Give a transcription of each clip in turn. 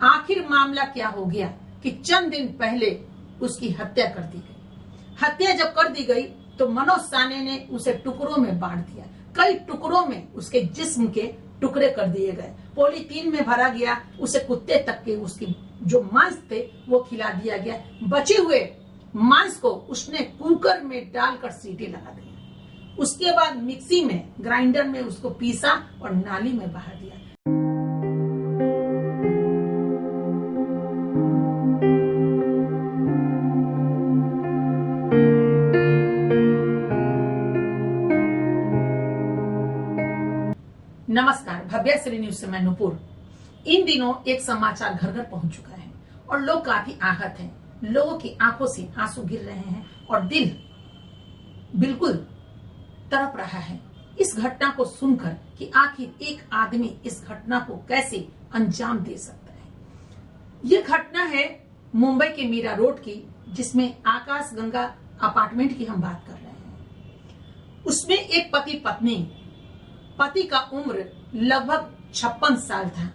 आखिर मामला क्या हो गया कि चंद दिन पहले उसकी हत्या कर दी गई। हत्या जब कर दी गई तो मनोज साने ने उसे टुकड़ों में बांट दिया। कई टुकड़ों में उसके जिस्म के टुकड़े कर दिए गए, पॉलीथीन में भरा गया, उसे कुत्ते तक के उसकी जो मांस थे वो खिला दिया गया। बचे हुए मांस को उसने कुकर में डालकर सीटी लगा दी। उसके बाद मिक्सी में, ग्राइंडर में उसको पीसा और नाली में बहा दिया। नमस्कार, भव्यश्री न्यूज से मैं नुपुर। इन दिनों एक समाचार घर घर पहुंच चुका है और लोग काफी आहत हैं। लोगों की आंखों से आंसू गिर रहे हैं और दिल बिल्कुल तड़प रहा है इस घटना को सुनकर कि आखिर एक आदमी इस घटना को कैसे अंजाम दे सकता है। ये घटना है मुंबई के मीरा रोड की, जिसमें आकाश गंगा अपार्टमेंट की हम बात कर रहे हैं। उसमें एक पति का उम्र लगभग 56 साल था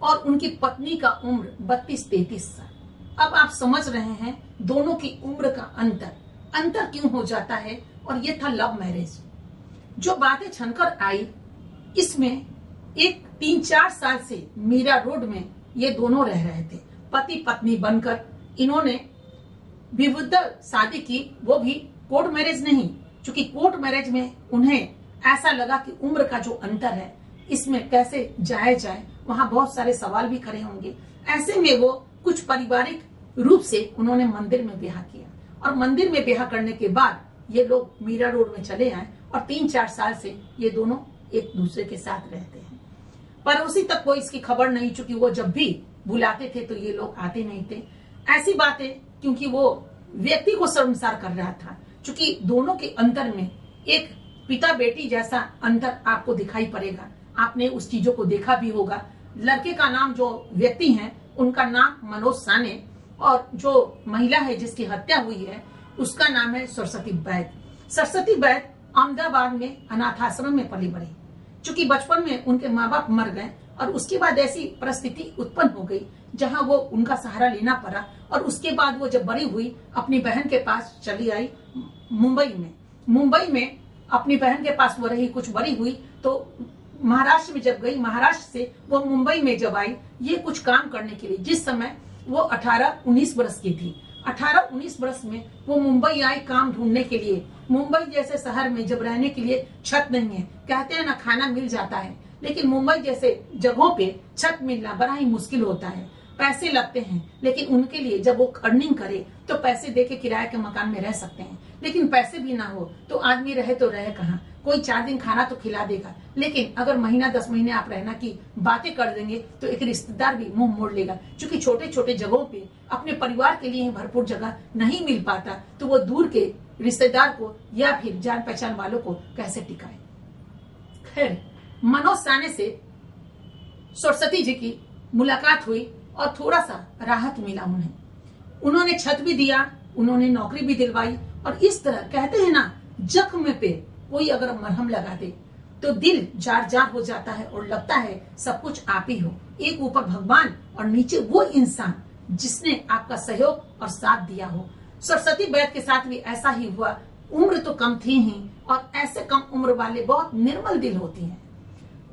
और उनकी पत्नी का उम्र 32-33 साल। अब आप समझ रहे हैं दोनों की उम्र का अंतर क्यों हो जाता है। और ये था लव मैरिज। जो बातें छनकर आई, इसमें एक 3-4 साल से मीरा रोड में ये दोनों रह रहे थे, पति पत्नी बनकर। इन्होंने विविध शादी की, वो भी कोर्ट मैरिज नहीं, क्योंकि कोर्ट मैरिज में उन्हें ऐसा लगा कि उम्र का जो अंतर है इसमें कैसे जाया जाए, वहां बहुत सारे सवाल भी खड़े होंगे। ऐसे में वो कुछ पारिवारिक रूप से उन्होंने मंदिर में ब्याह किया और मंदिर में ब्याह करने के बाद ये लोग मीरा रोड में चले आए और 3-4 साल से ये दोनों एक दूसरे के साथ रहते हैं। पड़ोसी तक कोई इसकी खबर नहीं, चूंकि वो जब भी बुलाते थे तो ये लोग आते नहीं थे। ऐसी बातें, क्योंकि वो व्यक्ति को शर्मसार कर रहा था, क्योंकि दोनों के अंतर में एक पिता बेटी जैसा अंतर आपको दिखाई पड़ेगा। आपने उस चीजों को देखा भी होगा। लड़के का नाम, जो व्यक्ति हैं उनका नाम मनोज साने, और जो महिला है जिसकी हत्या हुई है उसका नाम है सरस्वती बैद। सरस्वती बैद अहमदाबाद में अनाथ आश्रम में पली बड़ी। चूंकि बचपन में उनके माँ बाप मर गए और उसके बाद ऐसी परिस्थिति उत्पन्न हो गई जहां वो उनका सहारा लेना पड़ा। और उसके बाद वो जब बड़ी हुई अपनी बहन के पास चली आई मुंबई में अपनी बहन के पास वो रही, कुछ बड़ी हुई तो महाराष्ट्र में जब गई, महाराष्ट्र से वो मुंबई में जब आई ये कुछ काम करने के लिए, जिस समय वो 18-19 वर्ष की थी। 18-19 वर्ष में वो मुंबई आई काम ढूंढने के लिए। मुंबई जैसे शहर में जब रहने के लिए छत नहीं है, कहते हैं ना खाना मिल जाता है, लेकिन मुंबई जैसे जगहों पे छत मिलना बड़ा ही मुश्किल होता है। पैसे लगते हैं, लेकिन उनके लिए जब वो अर्निंग करे तो पैसे देके किराए के मकान में रह सकते हैं। लेकिन पैसे भी ना हो तो आदमी रहे तो रहे कहाँ। कोई 4 दिन खाना तो खिला देगा, लेकिन अगर महीना 10 महीने आप रहना की बातें कर देंगे तो एक रिश्तेदार भी मुंह मोड़ लेगा। क्योंकि छोटे छोटे जगहों पे अपने परिवार के लिए भरपूर जगह नहीं मिल पाता तो वो दूर के रिश्तेदार को या फिर जान पहचान वालों को कैसे टिकाए। खैर, मनोज साने से सरस्वती जी की मुलाकात हुई और थोड़ा सा राहत मिला उन्हें। उन्होंने छत भी दिया, उन्होंने नौकरी भी दिलवाई। और इस तरह कहते हैं ना, जख्म पे कोई अगर मरहम लगा दे तो दिल जार हो जाता है और लगता है सब कुछ आप ही हो। एक ऊपर भगवान और नीचे वो इंसान जिसने आपका सहयोग और साथ दिया हो। सरस्वती बैद के साथ भी ऐसा ही हुआ। उम्र तो कम थी ही, और ऐसे कम उम्र वाले बहुत निर्मल दिल होती हैं।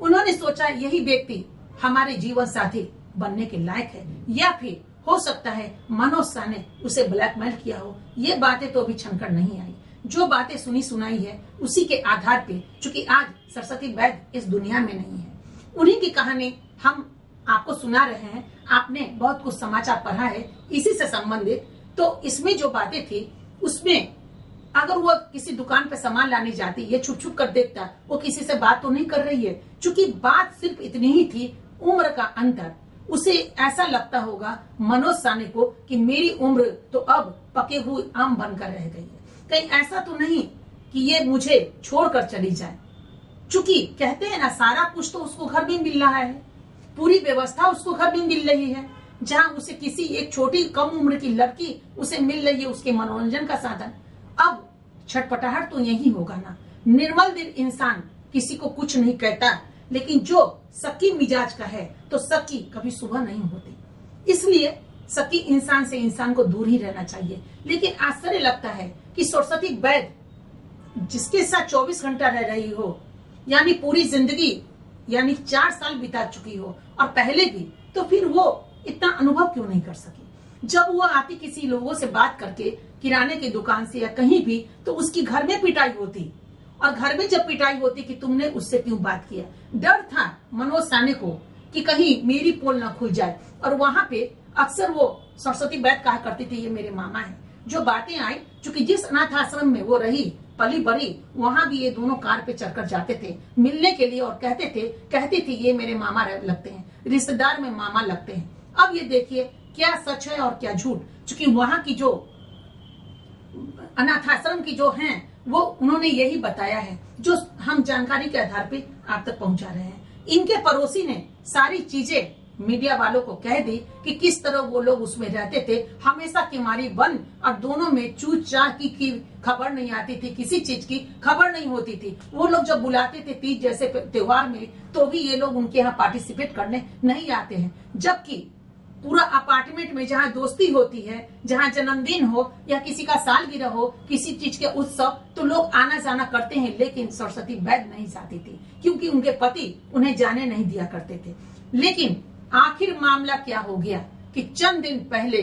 उन्होंने सोचा यही व्यक्ति हमारे जीवन साथी बनने के लायक है, या फिर हो सकता है मनोज साने उसे ब्लैकमेल किया हो। ये बातें तो अभी छनकर नहीं आई। जो बातें सुनी सुनाई है उसी के आधार पे, चूंकि आज सरस्वती बैद इस दुनिया में नहीं है, उन्हीं की कहानी हम आपको सुना रहे हैं। आपने बहुत कुछ समाचार पढ़ा है इसी से संबंधित। तो इसमें जो बातें थी उसमें अगर वो किसी दुकान पे सामान लाने जाती, ये छुप छुप कर देखता, वो किसी से बात तो नहीं कर रही है। चूंकि बात सिर्फ इतनी ही थी, उम्र का अंतर। उसे ऐसा लगता होगा मनोज साने को कि मेरी उम्र तो अब पके हुए आम बनकर रह गई है, कहीं ऐसा तो नहीं कि ये मुझे छोड़कर चली जाए। चूंकि कहते हैं ना, सारा कुछ तो उसको घर में मिल रहा है, पूरी व्यवस्था उसको घर में मिल रही है। जहां उसे किसी एक छोटी कम उम्र की लड़की उसे मिल रही है उसके मनोरंजन का साधन। अब छटपटाहट तो यही होगा ना। निर्मल दिल इंसान किसी को कुछ नहीं कहता, लेकिन जो सकी मिजाज का है तो सकी कभी सुबह नहीं होती। इसलिए सकी इंसान से इंसान को दूर ही रहना चाहिए। लेकिन आश्चर्य लगता है कि सरस्वती वैद्य जिसके साथ 24 घंटा रह रही हो, यानी पूरी जिंदगी, यानी 4 साल बिता चुकी हो और पहले भी, तो फिर वो इतना अनुभव क्यों नहीं कर सकी? जब वो आती किसी लोगों से बात करके किराने की दुकान से या कहीं भी, तो उसकी घर में पिटाई होती, और घर में जब पिटाई होती कि तुमने उससे क्यों बात किया। डर था मनोज साने को कि कहीं मेरी पोल ना खुल जाए। और वहां पे अक्सर वो सरस्वती वैद्य कहा करती थी ये मेरे मामा है। जो बातें आई, चूंकि जिस अनाथ आश्रम में वो रही पली बड़ी, वहां भी ये दोनों कार पे चढ़कर जाते थे मिलने के लिए, और कहती थी ये मेरे मामा लगते हैं, रिश्तेदार में मामा लगते हैं। अब ये देखिए क्या सच है और क्या झूठ, क्योंकि वहां की जो अनाथ आश्रम की जो हैं वो उन्होंने यही बताया है, जो हम जानकारी के आधार पे आप तक पहुंचा रहे हैं। इनके पड़ोसी ने सारी चीजें मीडिया वालों को कह दी कि किस तरह वो लोग उसमें रहते थे, हमेशा किमारी बंद, और दोनों में चूच चाह की खबर नहीं आती थी, किसी चीज की खबर नहीं होती थी। वो लोग जब बुलाते थे तीज जैसे त्योहार में, तो भी ये लोग उनके यहाँ पार्टिसिपेट करने नहीं आते हैं। जबकि पूरा अपार्टमेंट में जहाँ दोस्ती होती है, जहाँ जन्मदिन हो या किसी का सालगिरह हो, किसी चीज के उत्सव, तो लोग आना जाना करते हैं। लेकिन सरस्वती वैद्य नहीं जाती थी, क्योंकि उनके पति उन्हें जाने नहीं दिया करते थे। लेकिन आखिर मामला क्या हो गया कि चंद दिन पहले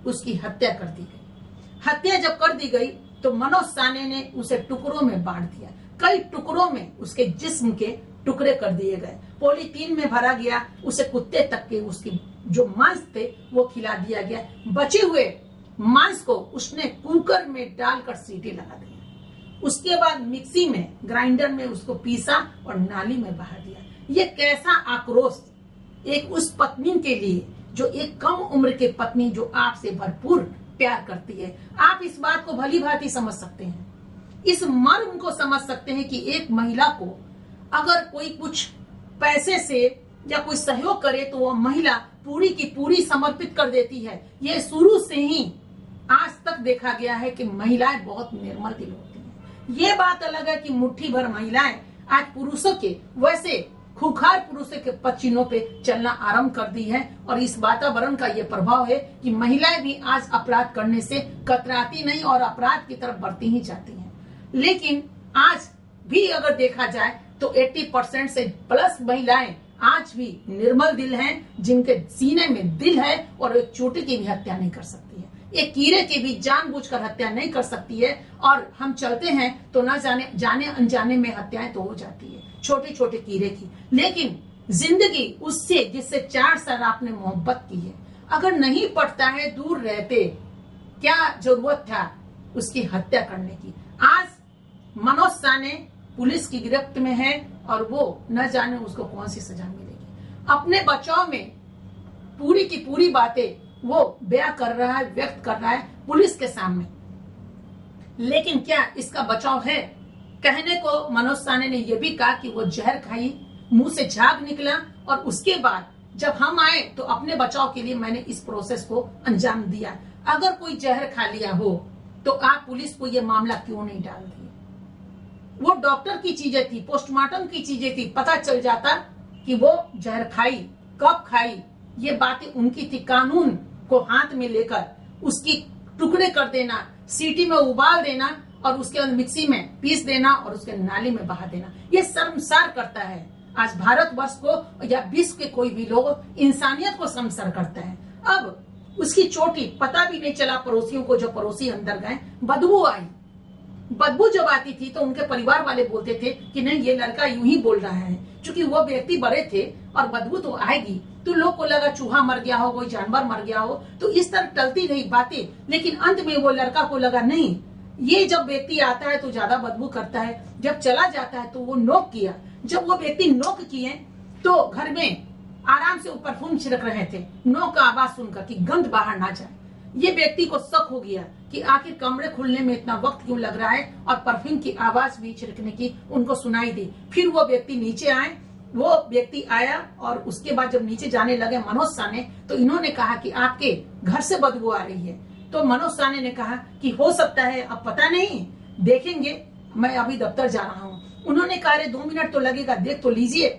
उसकी हत्या कर दी गई। हत्या जब कर दी गई तो मनोज साने ने उसे टुकड़ों में बांट दिया। कई टुकड़ों में उसके जिस्म के टुकड़े कर दिए गए, पॉलीथीन में भरा गया, उसे कुत्ते तक के उसकी जो मांस थे वो खिला दिया गया। बचे हुए मांस को उसने कुकर में डालकर सीटी लगा दिया। उसके बाद मिक्सी में, ग्राइंडर में उसको पीसा और नाली में बहा दिया। ये कैसा आक्रोश एक उस पत्नी के लिए, जो एक कम उम्र की पत्नी जो आपसे भरपूर प्यार करती है। आप इस बात को भली भांति समझ सकते हैं, इस मर्म को समझ सकते हैं कि एक महिला को अगर कोई कुछ पैसे से या कोई सहयोग करे तो वो महिला पूरी की पूरी समर्पित कर देती है। ये शुरू से ही आज तक देखा गया है कि महिलाएं बहुत निर्मल दिल होती हैं। ये बात अलग है कि मुट्ठी भर महिलाएं आज पुरुषों के, वैसे खुखार पुरुषों के पचिनों पे चलना आरंभ कर दी है। और इस वातावरण का ये प्रभाव है कि महिलाएं भी आज अपराध करने से कतराती नहीं और अपराध की तरफ बढ़ती ही जाती हैं। लेकिन आज भी अगर देखा जाए तो 80% से प्लस महिलाएं आज भी निर्मल दिल हैं, जिनके सीने में दिल है और एक चोटी की भी हत्या नहीं कर सकती है, एक कीड़े की भी जानबूझकर हत्या नहीं कर सकती है। और हम चलते हैं तो ना जाने अनजाने में हत्याएं तो हो जाती है, छोटे छोटे कीड़े की। लेकिन जिंदगी उससे जिससे 4 साल आपने मोहब्बत की है, अगर नहीं पड़ता है, दूर रहते, क्या जरूरत था उसकी हत्या करने की। आज मनोज साने पुलिस की गिरफ्त में है और वो न जाने उसको कौन सी सजा मिलेगी। अपने बचाव में पूरी की पूरी बातें वो बयां कर रहा है, व्यक्त कर रहा है पुलिस के सामने। लेकिन क्या इसका बचाव है? कहने को मनोज साने ने यह भी कहा कि वो जहर खाई, मुंह से झाग निकला, और उसके बाद जब हम आए तो अपने बचाव के लिए मैंने इस प्रोसेस को अंजाम दिया। अगर कोई जहर खा लिया हो तो आप पुलिस को यह मामला क्यों नहीं डाल दिए? वो डॉक्टर की चीजें थी, पोस्टमार्टम की चीजें थी, पता चल जाता कि वो जहर खाई, कब खाई, ये बातें उनकी थी। कानून को हाथ में लेकर उसकी टुकड़े कर देना, सीटी में उबाल देना और उसके बाद मिक्सी में पीस देना और उसके नाली में बहा देना, ये शर्मसार करता है आज भारतवर्ष को या विश्व के कोई भी लोग, इंसानियत को शर्मसार करता है। अब उसकी चोटी पता भी नहीं चला पड़ोसियों को, जो पड़ोसी अंदर गए, बदबू आई। बदबू जब आती थी तो उनके परिवार वाले बोलते थे कि नहीं ये लड़का यूं ही बोल रहा है, क्योंकि वो व्यक्ति बड़े थे और बदबू तो आएगी। तो लोग को लगा चूहा मर गया हो, कोई जानवर मर गया हो, तो इस तरह टलती रही बातें। लेकिन अंत में वो लड़का को लगा नहीं, ये जब व्यक्ति आता है तो ज्यादा बदबू करता है, जब चला जाता है तो वो नोक किया। जब वो व्यक्ति नोक किए तो घर में आराम से ऊपर परफ्यूम छिड़क रहे थे, नोक का आवाज सुनकर कि गंध बाहर ना जाए। ये व्यक्ति को शक हो गया कि आखिर कमरे खुलने में इतना वक्त क्यों लग रहा है, और परफ्यूम की आवाज भी छिड़कने की उनको सुनाई दी। फिर वो व्यक्ति नीचे आए, वो व्यक्ति आया और उसके बाद जब नीचे जाने लगे मनोज साने, तो इन्होंने कहा कि आपके घर से बदबू आ रही है। तो मनोज साने ने कहा कि हो सकता है, अब पता नहीं, देखेंगे, मैं अभी दफ्तर जा रहा हूँ। उन्होंने कहा 2 मिनट तो लगेगा, देख तो लीजिए।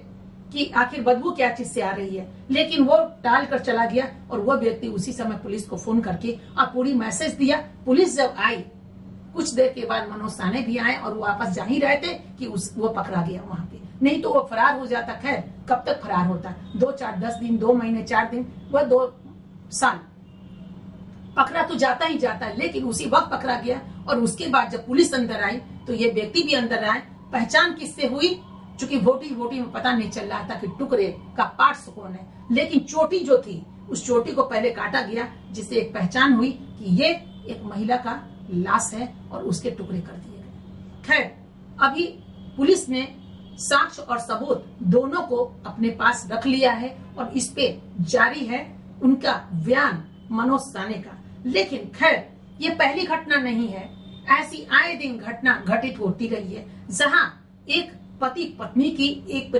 कि आखिर बदबू क्या चीज से आ रही है, लेकिन वो टाल कर चला गया और वो व्यक्ति उसी समय पुलिस को फोन करके और पूरी मैसेज दिया। पुलिस जब आई कुछ देर के बाद मनोज साहनी भी आए और वो वापस जा ही रहे थे कि वो पकड़ा गया वहां पे, नहीं तो वो फरार हो जाता। खैर कब तक फरार होता, 2 4 10 दिन, 2 महीने, 4 दिन, वह 2 साल, पकड़ा तो जाता ही जाता है। लेकिन उसी वक्त पकड़ा गया और उसके बाद जब पुलिस अंदर आई तो ये व्यक्ति भी अंदर आए। पहचान किससे हुई? चूंकि वोटी में पता नहीं चल रहा था कि टुकड़े का पार्ट्स कौन है, लेकिन चोटी जो थी उस चोटी को पहले काटा गया, जिससे एक पहचान हुई कि ये एक महिला का लाश है और उसके टुकड़े कर दिए गए। खैर अभी पुलिस ने साक्ष्य और सबूत दोनों को अपने पास रख लिया है और इस पे जारी है उनका बयान मनोज साहनी का। लेकिन खैर ये पहली घटना नहीं है, ऐसी आए दिन घटना घटित होती रही है जहां एक पति पत्नी की, एक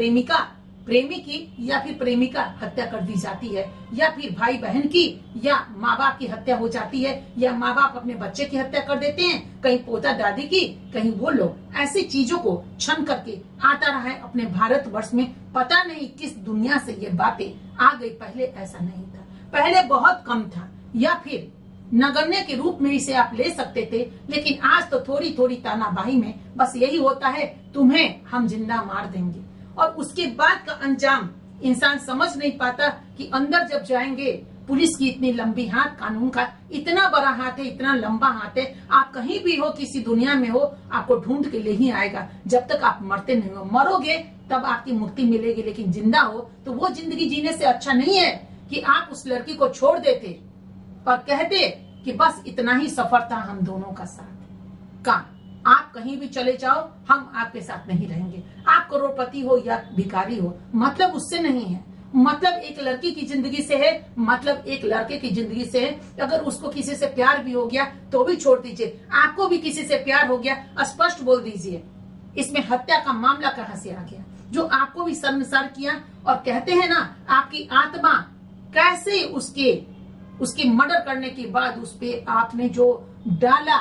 प्रेमी की या फिर प्रेमिका हत्या कर दी जाती है, या फिर भाई बहन की या माँ बाप की हत्या हो जाती है, या माँ बाप अपने बच्चे की हत्या कर देते हैं, कहीं पोता दादी की, कहीं वो लोग ऐसी चीजों को छन करके आता रहा है अपने भारतवर्ष में। पता नहीं किस दुनिया से ये बातें आ गई, पहले ऐसा नहीं था, पहले बहुत कम था, या फिर नगण्य के रूप में इसे आप ले सकते थे। लेकिन आज तो थोड़ी थोड़ी तानाबाही में बस यही होता है, तुम्हें हम जिंदा मार देंगे, और उसके बाद का अंजाम इंसान समझ नहीं पाता कि अंदर जब जाएंगे पुलिस की इतनी लंबी हाथ, कानून का इतना बड़ा हाथ है, इतना लंबा हाथ है, आप कहीं भी हो, किसी दुनिया में हो, आपको ढूंढ के ले ही आएगा। जब तक आप मरते नहीं हो, मरोगे तब आपकी मुक्ति मिलेगी, लेकिन जिंदा हो तो वो जिंदगी जीने से अच्छा नहीं है कि आप उस लड़की को छोड़ देते और कहते कि बस इतना ही सफर था हम दोनों का साथ का, आप कहीं भी चले जाओ हम आपके साथ नहीं रहेंगे, आप करोड़पति हो या भिखारी हो, मतलब उससे नहीं है, मतलब एक लड़की की जिंदगी से है, मतलब एक लड़के की जिंदगी से है। अगर उसको किसी से प्यार भी हो गया तो भी छोड़ दीजिए, आपको भी किसी से प्यार हो गया स्पष्ट बोल दीजिए। इसमें हत्या का मामला कहाँ से आ गया जो आपको भी शर्मसार किया? और कहते हैं ना, आपकी आत्मा कैसे उसके मर्डर करने के बाद उस पे आपने जो डाला,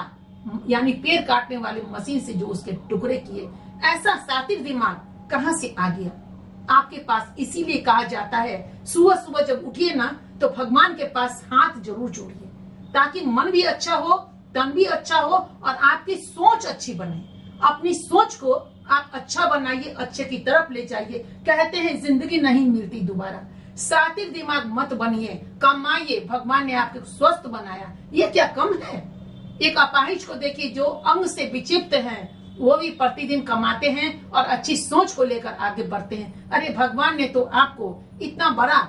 यानी पेड़ काटने वाले मशीन से जो उसके टुकड़े किए, ऐसा सातिर दिमाग कहां से आ गया आपके पास? इसीलिए कहा जाता है सुबह सुबह जब उठिए ना तो भगवान के पास हाथ जरूर जोड़िए, ताकि मन भी अच्छा हो, तन भी अच्छा हो और आपकी सोच अच्छी बने। अपनी सोच को आप अच्छा बनाइए, अच्छे की तरफ ले जाइए। कहते हैं जिंदगी नहीं मिलती दोबारा, सातिर दिमाग मत बनिए, कमाइए। भगवान ने आपको स्वस्थ बनाया, ये क्या कम है? एक अपाहिज को देखिए जो अंग से विक्षिप्त हैं, वो भी प्रतिदिन कमाते हैं और अच्छी सोच को लेकर आगे बढ़ते हैं। अरे भगवान ने तो आपको इतना बड़ा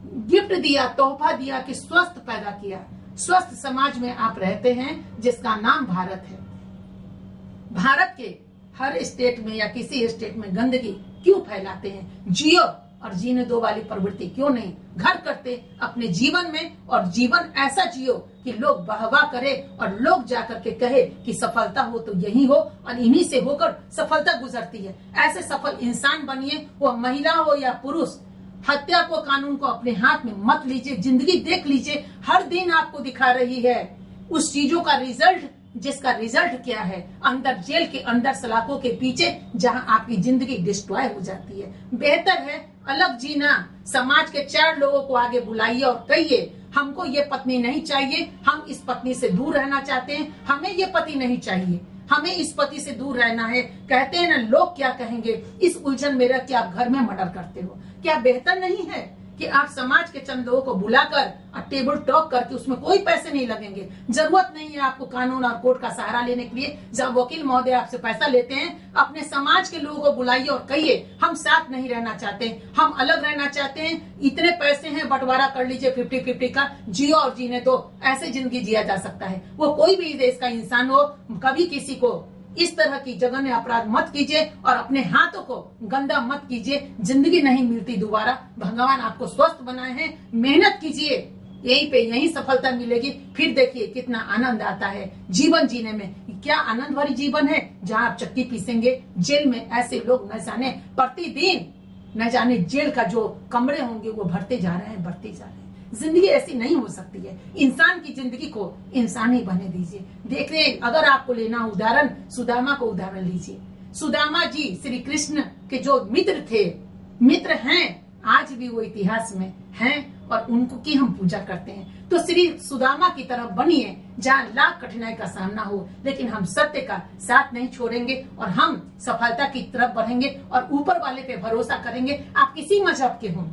गिफ्ट दिया, तोहफा दिया कि स्वस्थ पैदा किया। स्वस्थ समाज में आप रहते हैं जिसका नाम भारत है। भारत के हर स्टेट में या किसी स्टेट में गंदगी क्यों फैलाते हैं? जियो और जीने दो वाली प्रवृत्ति क्यों नहीं घर करते अपने जीवन में, और जीवन ऐसा जियो कि लोग वाहवाह करे और लोग जाकर के कहे कि सफलता हो तो यही हो, और इन्हीं से होकर सफलता गुजरती है। ऐसे सफल इंसान बनिए, वो महिला हो या पुरुष। हत्या को, कानून को अपने हाथ में मत लीजिए। जिंदगी देख लीजिए, हर दिन आपको दिखा रही है उस चीजों का रिजल्ट, जिसका रिजल्ट क्या है? अंदर जेल के अंदर सलाखों के पीछे, जहां आपकी जिंदगी डिस्ट्रॉय हो जाती है। बेहतर है अलग जीना। समाज के 4 लोगों को आगे बुलाइए और कहिए हमको ये पत्नी नहीं चाहिए, हम इस पत्नी से दूर रहना चाहते हैं, हमें ये पति नहीं चाहिए, हमें इस पति से दूर रहना है। कहते हैं ना, लोग क्या कहेंगे, इस उलझन में रह के आप घर में मर्डर करते हो। क्या बेहतर नहीं है कि आप समाज के चंद लोगों को बुलाकर और टेबल टॉक करके, उसमें कोई पैसे नहीं लगेंगे, जरूरत नहीं है आपको कानून और कोर्ट का सहारा लेने के लिए। जब वकील महोदय आपसे पैसा लेते हैं, अपने समाज के लोगों को बुलाइए और कहिए हम साथ नहीं रहना चाहते, हम अलग रहना चाहते हैं, इतने पैसे हैं, बंटवारा कर लीजिए 50-50 का, जियो और जीने दो। ऐसे जिंदगी जिया जा सकता है। वो कोई भी देश का इंसान हो, कभी किसी को इस तरह की जघन्य अपराध मत कीजिए और अपने हाथों को गंदा मत कीजिए। जिंदगी नहीं मिलती दोबारा। भगवान आपको स्वस्थ बनाए हैं, मेहनत कीजिए, यहीं पे यहीं सफलता मिलेगी। फिर देखिए कितना आनंद आता है जीवन जीने में। क्या आनंद भरी जीवन है जहाँ आप चक्की पीसेंगे। जेल में ऐसे लोग न जाने प्रतिदिन, न जाने जेल का जो कमरे होंगे वो भरते जा रहे हैं, बढ़ते जा रहे हैं। जिंदगी ऐसी नहीं हो सकती है। इंसान की जिंदगी को इंसान ही बने दीजिए। देख रहे, अगर आपको लेना उदाहरण, सुदामा को उदाहरण लीजिए। सुदामा जी श्री कृष्ण के जो मित्र थे, मित्र हैं, आज भी वो इतिहास में हैं और उनको की हम पूजा करते हैं। तो श्री सुदामा की तरह बनिए, जहाँ लाख कठिनाई का सामना हो, लेकिन हम सत्य का साथ नहीं छोड़ेंगे और हम सफलता की तरफ बढ़ेंगे और ऊपर वाले पे भरोसा करेंगे। आप किसी मजहब के हों,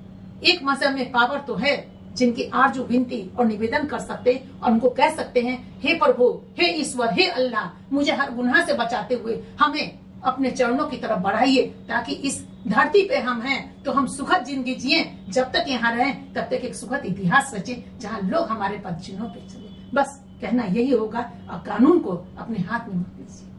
एक मजहब में पावर तो है जिनकी आरजू विनती और निवेदन कर सकते हैं और उनको कह सकते हैं, हे प्रभु, हे ईश्वर, हे अल्लाह, मुझे हर गुनाह से बचाते हुए हमें अपने चरणों की तरफ बढ़ाइए, ताकि इस धरती पे हम हैं तो हम सुखद जिंदगी जिए, जब तक यहाँ रहें तब तक एक सुखद इतिहास रचे जहाँ लोग हमारे पद चिन्हों पे चले। बस कहना यही होगा और कानून को अपने हाथ में मत लीजिए।